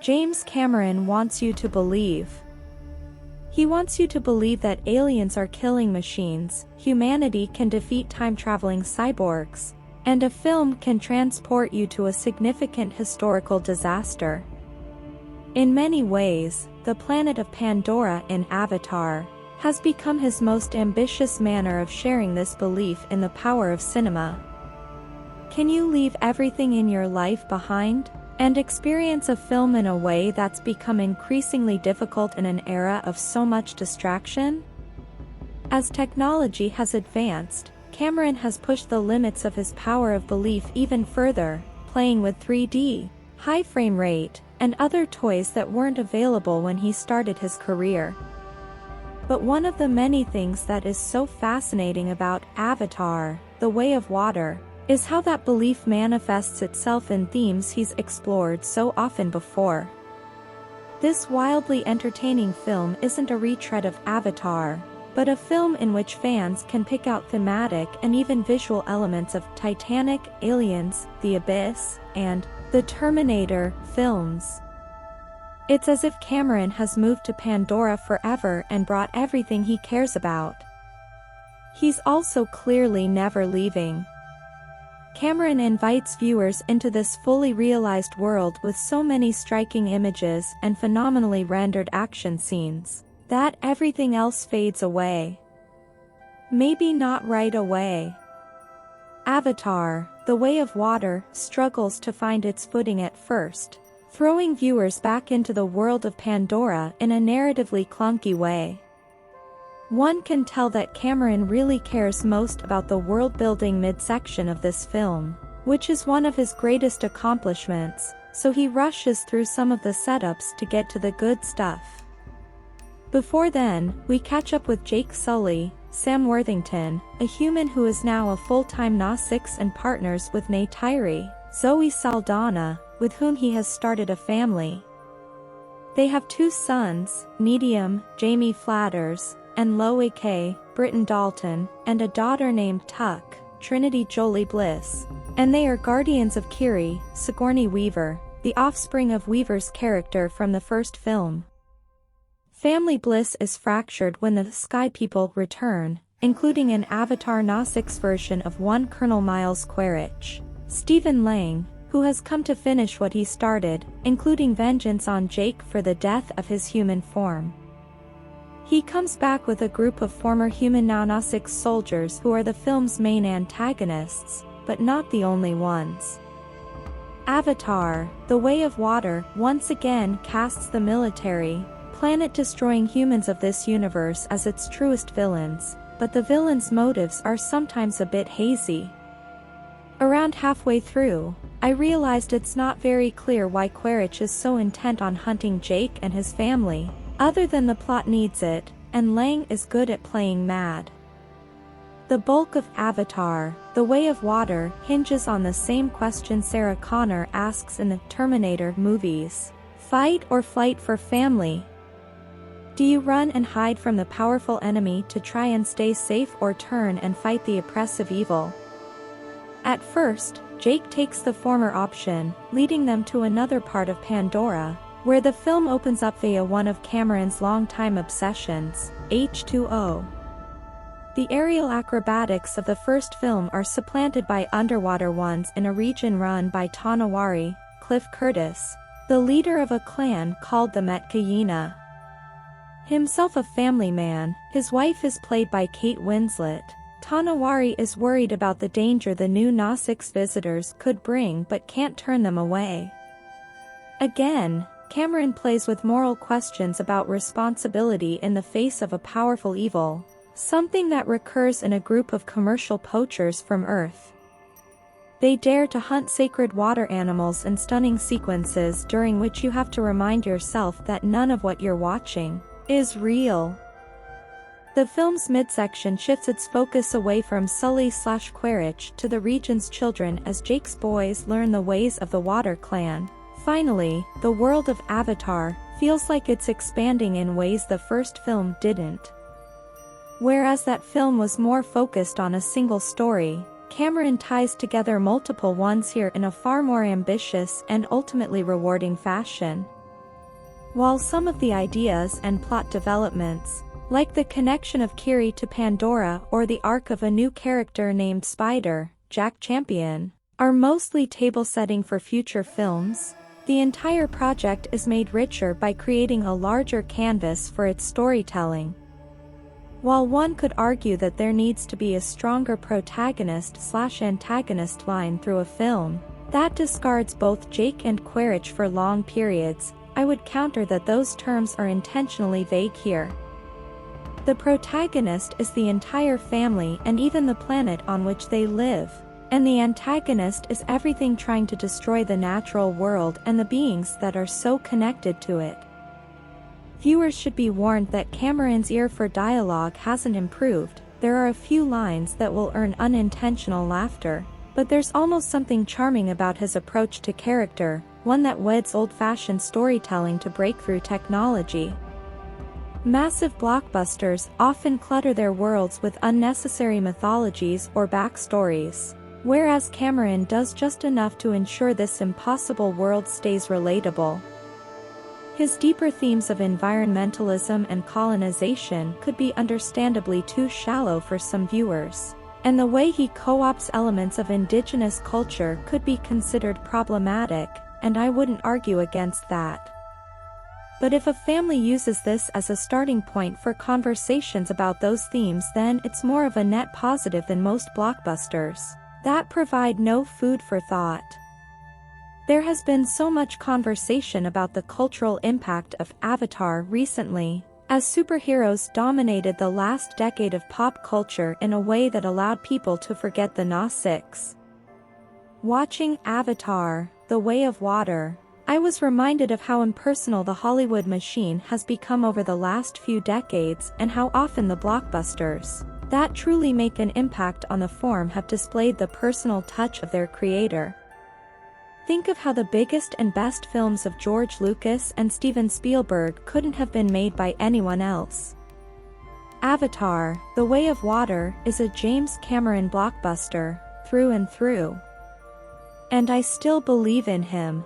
James Cameron wants you to believe. He wants you to believe that aliens are killing machines, humanity can defeat time-traveling cyborgs, and a film can transport you to a significant historical disaster. In many ways, the planet of Pandora in Avatar has become his most ambitious manner of sharing this belief in the power of cinema. Can you leave everything in your life behind and experience a film in a way that's become increasingly difficult in an era of so much distraction? As technology has advanced, Cameron has pushed the limits of his power of belief even further, playing with 3D, high frame rate, and other toys that weren't available when he started his career. But one of the many things that is so fascinating about Avatar, The Way of Water, is how that belief manifests itself in themes he's explored so often before. This wildly entertaining film isn't a retread of Avatar, but a film in which fans can pick out thematic and even visual elements of Titanic, Aliens, The Abyss, and The Terminator films. It's as if Cameron has moved to Pandora forever and brought everything he cares about. He's also clearly never leaving. Cameron invites viewers into this fully realized world with so many striking images and phenomenally rendered action scenes that everything else fades away. Maybe not right away. Avatar, The Way of Water, struggles to find its footing at first, throwing viewers back into the world of Pandora in a narratively clunky way. One can tell that Cameron really cares most about the world-building midsection of this film, which is one of his greatest accomplishments, so he rushes through some of the setups to get to the good stuff. Before then, we catch up with Jake Sully, Sam Worthington, a human who is now a full-time Na-6 and partners with Neytiri, Zoe Saldaña, with whom he has started a family. They have 2 sons, Neytiri, Jamie Flatters, and Loe K, Britton Dalton, and a daughter named Tuck, Trinity Jolie Bliss, and they are guardians of Kiri, Sigourney Weaver, the offspring of Weaver's character from the first film. Family bliss is fractured when the Sky People return, including an Avatar Na-6 version of one Colonel Miles Quaritch, Stephen Lang, who has come to finish what he started, including vengeance on Jake for the death of his human form. He comes back with a group of former human Na-6 soldiers who are the film's main antagonists, but not the only ones. Avatar, The Way of Water, once again casts the military, planet-destroying humans of this universe as its truest villains, but the villains' motives are sometimes a bit hazy. Around halfway through, I realized it's not very clear why Quaritch is so intent on hunting Jake and his family, other than the plot needs it, and Lang is good at playing mad. The bulk of Avatar, The Way of Water, hinges on the same question Sarah Connor asks in the Terminator movies: fight or flight for family? Do you run and hide from the powerful enemy to try and stay safe, or turn and fight the oppressive evil? At first, Jake takes the former option, leading them to another part of Pandora, where the film opens up via one of Cameron's longtime obsessions, H2O. The aerial acrobatics of the first film are supplanted by underwater ones in a region run by Tonawari, Cliff Curtis, the leader of a clan called the Metkayina. Himself a family man, his wife is played by Kate Winslet. Tonawari is worried about the danger the new Na-6 visitors could bring but can't turn them away. Again, Cameron plays with moral questions about responsibility in the face of a powerful evil, something that recurs in a group of commercial poachers from Earth. They dare to hunt sacred water animals in stunning sequences during which you have to remind yourself that none of what you're watching is real. The film's midsection shifts its focus away from Sully/Quaritch to the region's children as Jake's boys learn the ways of the Water Clan. Finally, the world of Avatar feels like it's expanding in ways the first film didn't. Whereas that film was more focused on a single story, Cameron ties together multiple ones here in a far more ambitious and ultimately rewarding fashion. While some of the ideas and plot developments, like the connection of Kiri to Pandora or the arc of a new character named Spider, Jack Champion, are mostly table setting for future films, the entire project is made richer by creating a larger canvas for its storytelling. While one could argue that there needs to be a stronger protagonist/antagonist line through a film that discards both Jake and Quaritch for long periods, I would counter that those terms are intentionally vague here. The protagonist is the entire family and even the planet on which they live, and the antagonist is everything trying to destroy the natural world and the beings that are so connected to it. Viewers should be warned that Cameron's ear for dialogue hasn't improved. There are a few lines that will earn unintentional laughter, but there's almost something charming about his approach to character, one that weds old-fashioned storytelling to breakthrough technology. Massive blockbusters often clutter their worlds with unnecessary mythologies or backstories, whereas Cameron does just enough to ensure this impossible world stays relatable. His deeper themes of environmentalism and colonization could be understandably too shallow for some viewers, and the way he co-opts elements of indigenous culture could be considered problematic, and I wouldn't argue against that. But if a family uses this as a starting point for conversations about those themes, then it's more of a net positive than most blockbusters that provide no food for thought. There has been so much conversation about the cultural impact of Avatar recently, as superheroes dominated the last decade of pop culture in a way that allowed people to forget the Gnostics. Watching Avatar, The Way of Water, I was reminded of how impersonal the Hollywood machine has become over the last few decades and how often the blockbusters that truly make an impact on the form have displayed the personal touch of their creator. Think of how the biggest and best films of George Lucas and Steven Spielberg couldn't have been made by anyone else. Avatar, The Way of Water is a James Cameron blockbuster, through and through. And I still believe in him.